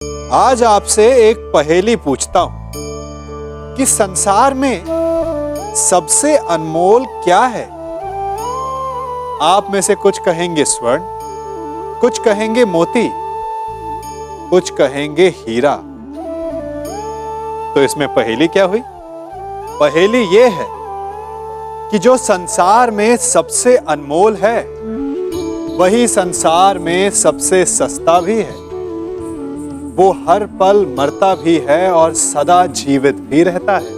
आज आपसे एक पहेली पूछता हूं कि संसार में सबसे अनमोल क्या है। आप में से कुछ कहेंगे स्वर्ण, कुछ कहेंगे मोती, कुछ कहेंगे हीरा। तो इसमें पहेली क्या हुई? पहेली यह है कि जो संसार में सबसे अनमोल है वही संसार में सबसे सस्ता भी है। वो हर पल मरता भी है और सदा जीवित भी रहता है।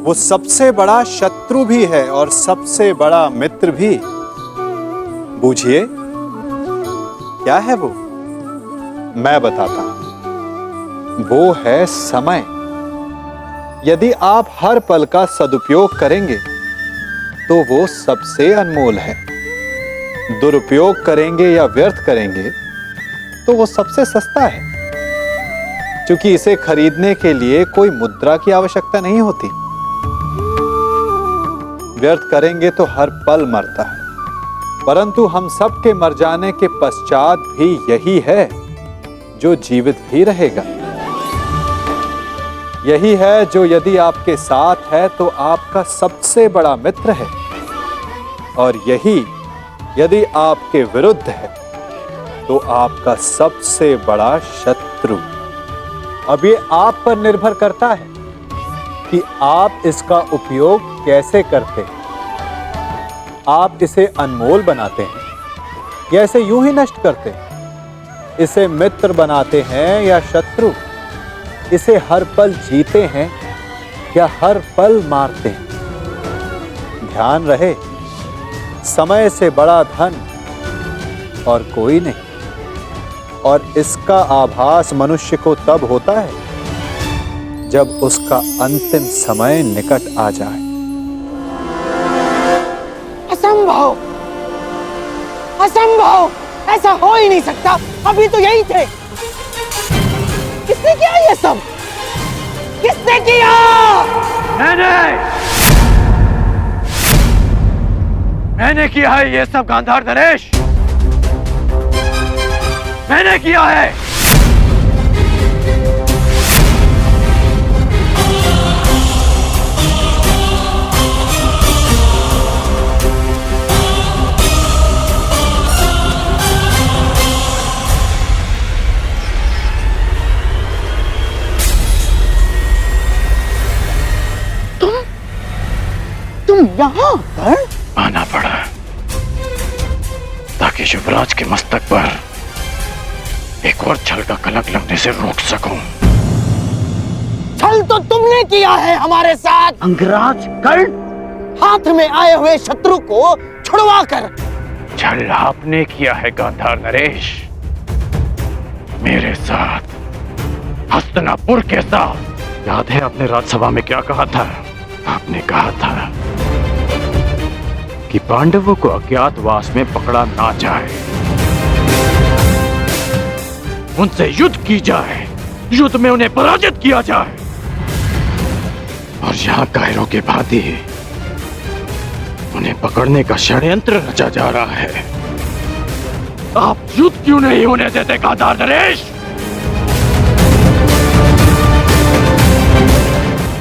वो सबसे बड़ा शत्रु भी है और सबसे बड़ा मित्र भी। बूझिए क्या है वो? मैं बताता हूं। वो है समय। यदि आप हर पल का सदुपयोग करेंगे तो वो सबसे अनमोल है। दुरुपयोग करेंगे या व्यर्थ करेंगे तो वो सबसे सस्ता है, क्योंकि इसे खरीदने के लिए कोई मुद्रा की आवश्यकता नहीं होती। व्यर्थ करेंगे तो हर पल मरता है, परंतु हम सब के मर जाने के पश्चात भी यही है जो जीवित भी रहेगा। यही है जो यदि आपके साथ है तो आपका सबसे बड़ा मित्र है, और यही यदि आपके विरुद्ध है तो आपका सबसे बड़ा शत्रु। अब ये आप पर निर्भर करता है कि आप इसका उपयोग कैसे करते हैं। आप इसे अनमोल बनाते हैं या इसे यूं ही नष्ट करते हैं? इसे मित्र बनाते हैं या शत्रु? इसे हर पल जीते हैं या हर पल मारते हैं? ध्यान रहे, समय से बड़ा धन और कोई नहीं, और इसका आभास मनुष्य को तब होता है जब उसका अंतिम समय निकट आ जाए। असंभव, असंभव, ऐसा हो ही नहीं सकता। अभी तो यही थे। किसने किया ये सब? किसने किया? मैंने किया है ये सब गांधार नरेश। मैंने किया है। तुम यहाँ पर? आना पड़ा ताकि युवराज के मस्तक पर एक और छल का कलंक लगने से रोक सकूं। छल तो तुमने किया है हमारे साथ। अंगराज कर्ण, हाथ में आए हुए शत्रु को छुड़वा कर। छल आपने किया है गांधार नरेश, मेरे साथ, हस्तिनापुर के साथ। याद है आपने राज्यसभा में क्या कहा था? आपने कहा था कि पांडवों को अज्ञातवास में पकड़ा ना जाए, उनसे युद्ध की जाए, युद्ध में उन्हें पराजित किया जाए। और यहां कायरों के भांति उन्हें पकड़ने का षड्यंत्र रचा जा रहा है। आप युद्ध क्यों नहीं होने देते गांधार नरेश?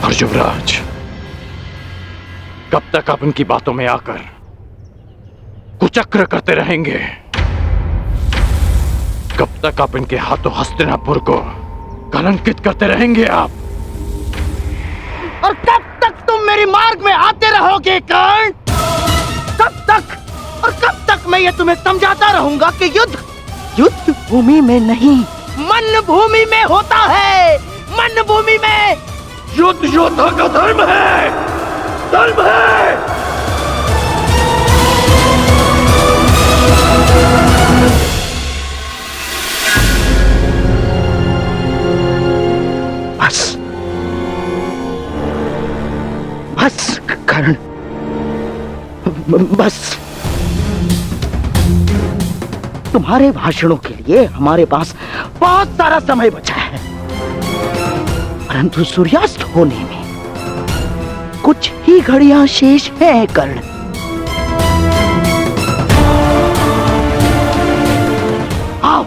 और युवराज, कब तक आप इनकी बातों में आकर कुचक्र करते रहेंगे? कब तक आप इनके हाथों हस्तिनापुर को कलंकित करते रहेंगे आप? और कब तक तुम मेरे मार्ग में आते रहोगे कर्ण? कब तक? और कब तक मैं ये तुम्हें समझाता रहूंगा कि युद्ध भूमि में नहीं, मन भूमि में होता है। मन भूमि में युद्ध योद्धा का धर्म है, धर्म है। बस कर्ण, बस। तुम्हारे भाषणों के लिए हमारे पास बहुत सारा समय बचा है, परंतु सूर्यास्त होने में कुछ ही घड़ियां शेष हैं कर्ण। आओ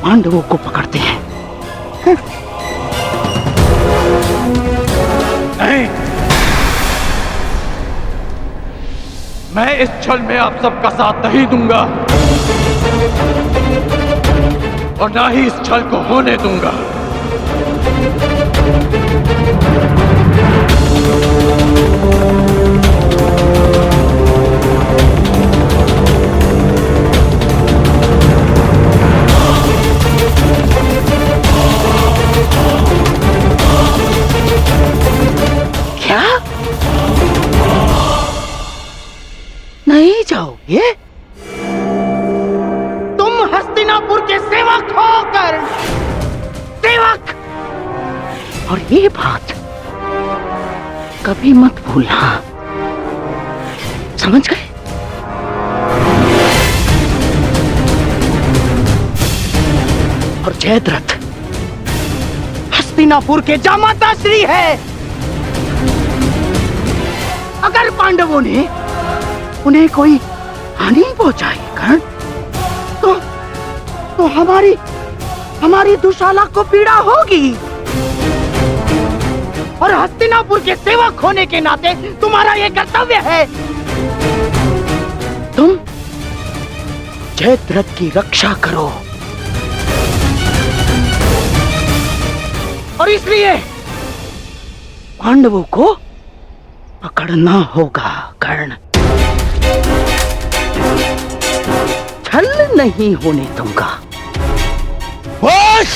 पांडवों को पकड़ते हैं। नहीं, मैं इस छल में आप सबका साथ नहीं दूंगा और ना ही इस छल को होने दूंगा। क्या? नहीं जाओगे? तुम हस्तिनापुर के सेवक हो कर्ण, सेवक। और ये बात कभी मत भूलना, समझ गए? और जयद्रथ हस्तिनापुर के जामाता श्री है। अगर पांडवों ने उन्हें कोई हानि पहुंचाई कर्ण, तो हमारी दुशाला को पीड़ा होगी। और हस्तिनापुर के सेवक होने के नाते तुम्हारा यह कर्तव्य है। तुम जयद्रथ की रक्षा करो। और इसलिए पांडवों को पकड़ना होगा कर्ण। छल नहीं होने दूंगा। बस!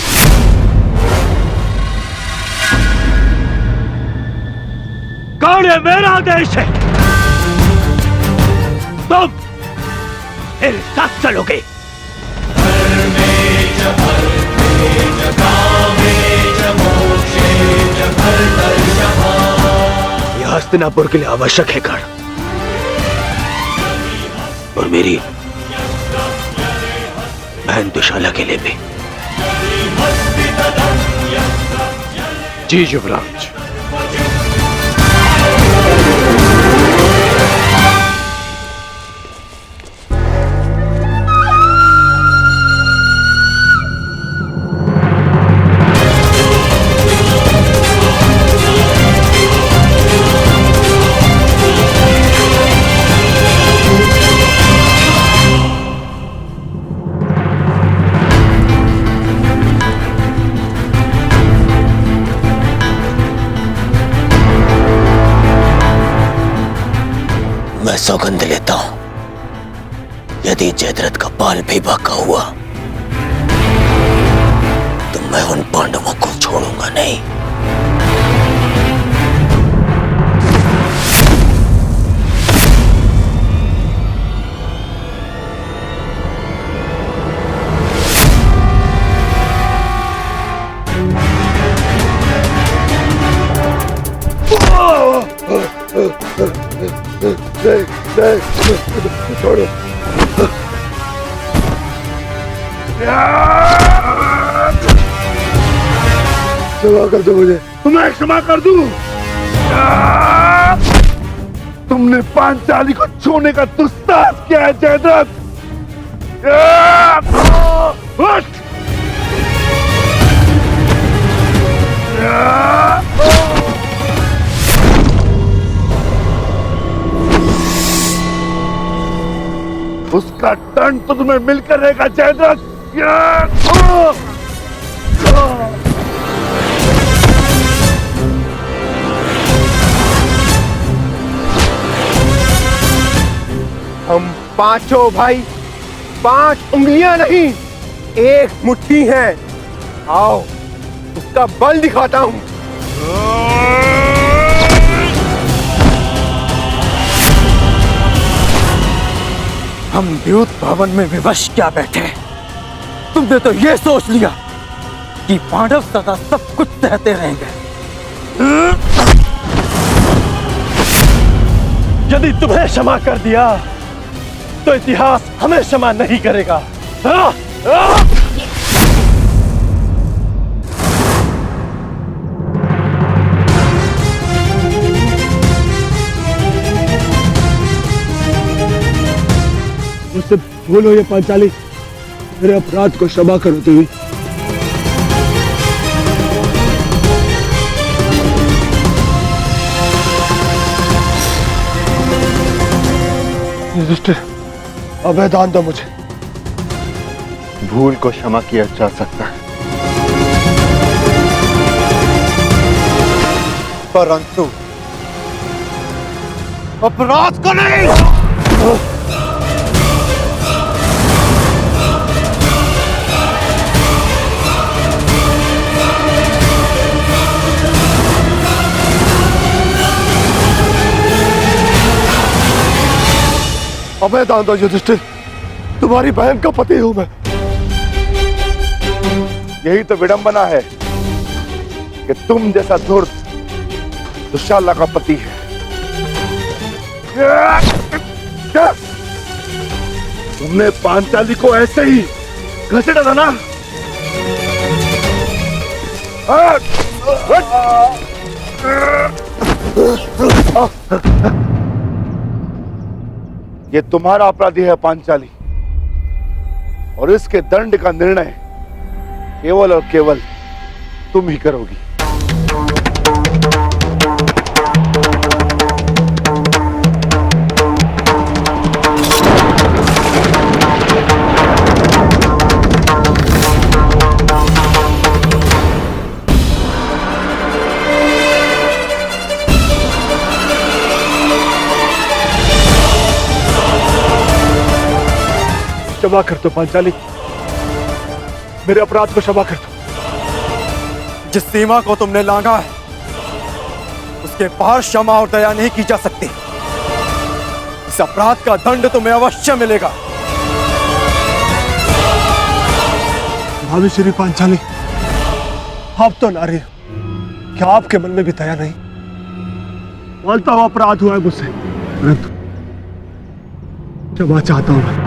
कर्ण ये मेरा देश है, तुम मेरे साथ चलोगे। यह हस्तिनापुर के लिए आवश्यक है कर्ण, और मेरी बहन दुशाला के लिए भी। जी युवराज। मैं सौगंध लेता हूं, यदि जयद्रथ का बाल भी बांका हुआ तो मैं उन पांडवों को छोड़ूंगा नहीं। छोड़ो। क्षमा कर दो मुझे। तुम्हें क्षमा कर दूं? तुमने पांचाली को छूने का दुस्साहस किया है जयद्रथ। उसका दंड तो तुम्हें मिलकर रहेगा जयद्रथ। हम पांचों भाई 5 उंगलियां नहीं, एक मुट्ठी हैं। आओ उसका बल दिखाता हूं। हम द्यूत भवन में विवश क्या बैठे, तुमने तो ये सोच लिया कि पांडव सदा सब कुछ सहते रहेंगे। यदि तुम्हें क्षमा कर दिया तो इतिहास हमें क्षमा नहीं करेगा। मुझसे भूल हो ये पांचाली, मेरे अपराध को क्षमा करो देवी। युधिष्ठिर, अभय दान दो मुझे। भूल को क्षमा किया जा सकता है, परंतु अपराध को नहीं। अभय दान दो युधिष्ठिर, तुम्हारी बहन का पति हूं मैं। यही तो विडंबना है कि तुम जैसा धूर्त दुशाला का पति है। तुमने पांचाली को ऐसे ही घसीटा था ना? ये तुम्हारा अपराधी है पांचाली, और इसके दंड का निर्णय केवल और केवल तुम ही करोगी। क्षमा कर दो पांचाली, मेरे अपराध को क्षमा कर दो। जिस सीमा को तुमने लांघा है उसके पार क्षमा और दया नहीं की जा सकती। इस अपराध का दंड तुम्हें अवश्य मिलेगा। भाभी श्री पांचाली, आप तो नारी हो, क्या आपके मन में भी दया नहीं? मानता हुआ अपराध हुआ है मुझसे, परंतु क्षमा चाहता हूं मैं।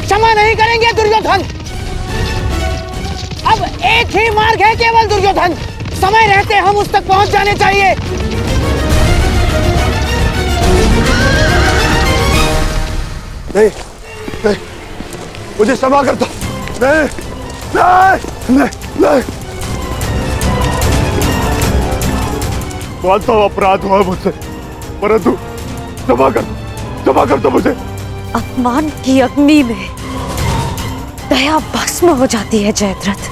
क्षमा नहीं करेंगे दुर्योधन। अब एक ही मार्ग है केवल दुर्योधन, समय रहते हम उस तक पहुंच जाने चाहिए। नहीं, नहीं, मुझे क्षमा कर दो। नहीं, नहीं, नहीं, नहीं। मानता हूं अपराध हुआ मुझसे, परंतु क्षमा कर दो मुझे। अपमान की अग्नि में दया भस्म हो जाती है जयद्रथ।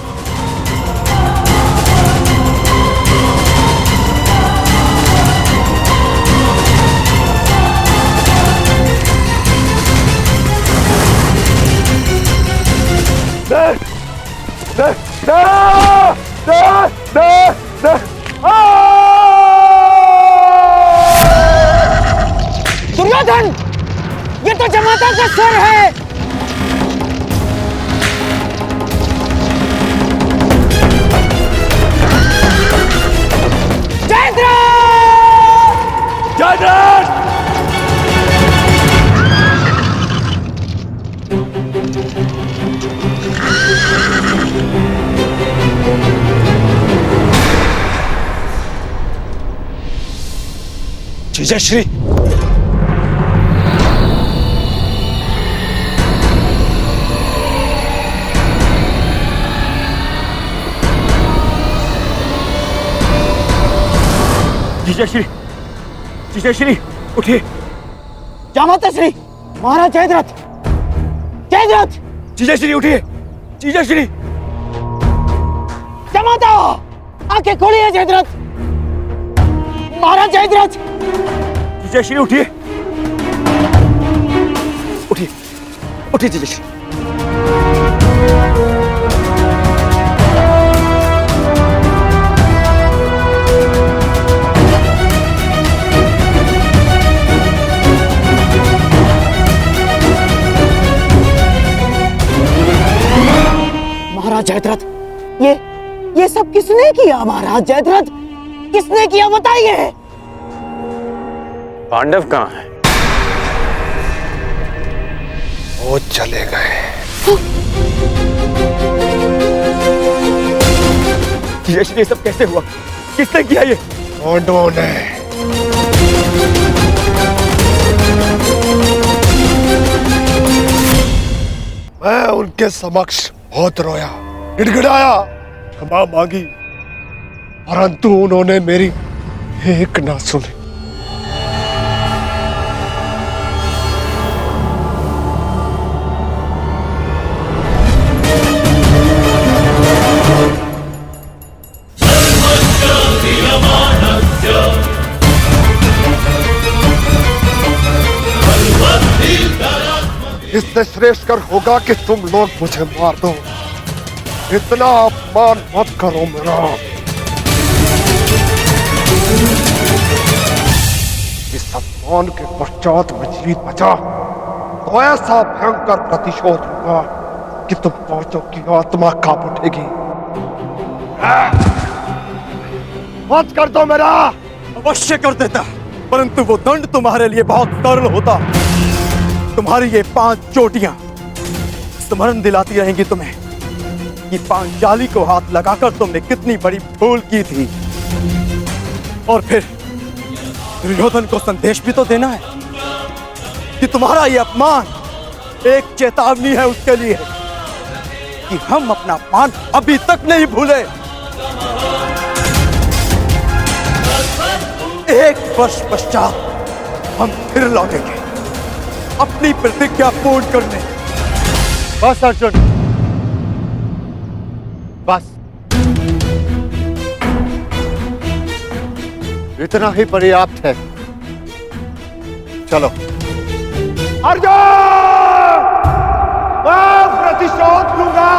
दुर्योधन, ये तो जमाता का स्वर है। जीजाश्री, जीजाश्री, जीजाश्री उठिए। जामाता श्री, महाराज जयद्रथ, जयद्रथ। जीजाश्री उठिए, जीजाश्री। जामाता, आंखें खोलिए जयद्रथ, महाराज जयद्रथ। जीजाश्री उठिए, उठिए, उठिए जीजाश्री। महाराज जयद्रथ, ये सब किसने किया महाराज जयद्रथ? किसने किया बताइए। पांडव कहाँ है? वो चले गए। ये सब कैसे हुआ? किसने किया ये? पांडवों ने। मैं उनके समक्ष बहुत रोया, गिड़गिड़ाया, क्षमा मांगी, परंतु उन्होंने मेरी एक ना सुनी। इससे श्रेष्ठकर होगा कि तुम लोग मुझे मार दो। इतना अपमान मत करो मेरा। इस अपमान के पश्चात मैं जीवित बचा तो ऐसा भयंकर प्रतिशोध लूंगा कि तुम पांचों की आत्मा कांप उठेगी। मत कर दो मेरा। अवश्य कर देता, परंतु वो दंड तुम्हारे लिए बहुत सरल होता। तुम्हारी ये 5 चोटियां स्मरण दिलाती रहेंगी तुम्हें कि पांचाली को हाथ लगाकर तुमने कितनी बड़ी भूल की थी। और फिर दुर्योधन को संदेश भी तो देना है कि तुम्हारा ये अपमान एक चेतावनी है उसके लिए कि हम अपना अपमान अभी तक नहीं भूले। 1 वर्ष पश्चात हम फिर लौटेंगे अपनी प्रतिज्ञा पूर्ण करने। बस अर्जुन, बस इतना ही पर्याप्त है। चलो। अर्जुन, मैं प्रतिशोध लूंगा।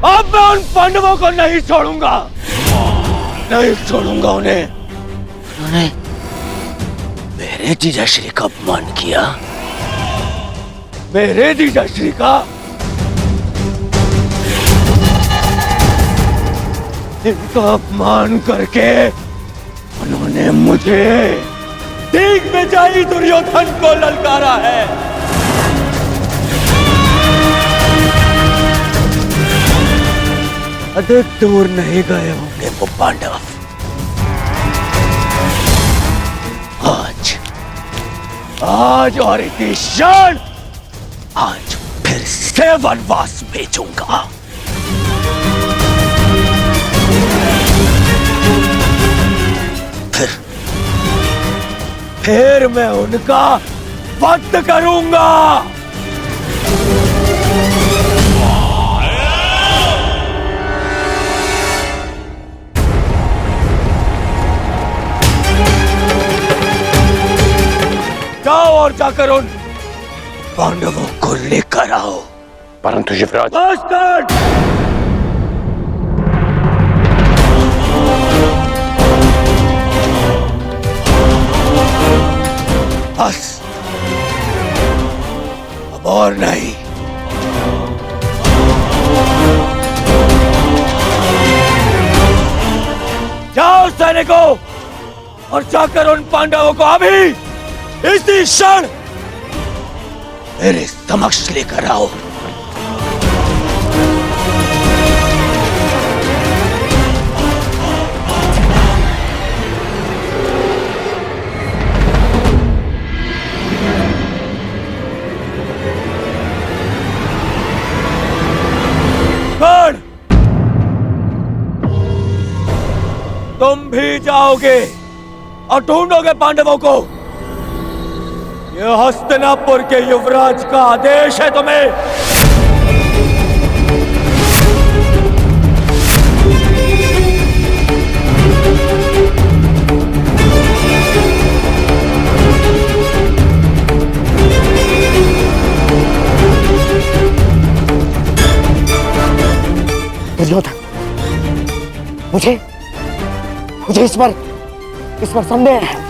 अब मैं उन पांडवों को नहीं छोड़ूंगा, नहीं छोड़ूंगा उन्हें। उन्होंने मेरे जीजाश्री का अपमान किया। मेरे जीजाश्री का? इनका अपमान करके उन्होंने मुझे दिग्विजयी दुर्योधन को ललकारा है। अधिक दूर नहीं गए होंगे वो पांडव। आज और इसी क्षण आज फिर से वनवास भेजूंगा। फिर मैं उनका वध करूंगा। जाओ और जाकर उन पांडवों को लेकर आओ। परंतु युवराज, बस अब और नहीं। जाओ सैनिकों और जाकर उन पांडवों को अभी इसी क्षण मेरे समक्ष लेकर आओ। कर्ण, तुम भी जाओगे और ढूंढोगे पांडवों को। यह हस्तिनापुर के युवराज का आदेश है तुम्हें। दुर्योधन, मुझे इस पर संदेह है।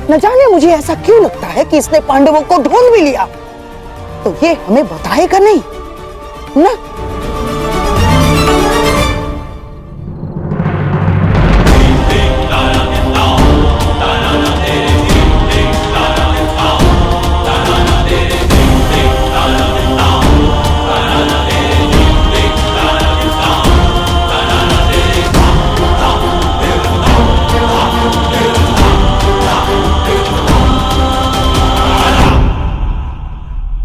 न जाने मुझे ऐसा क्यों लगता है कि इसने पांडवों को ढूंढ भी लिया, तो ये हमें बताएगा नहीं ना।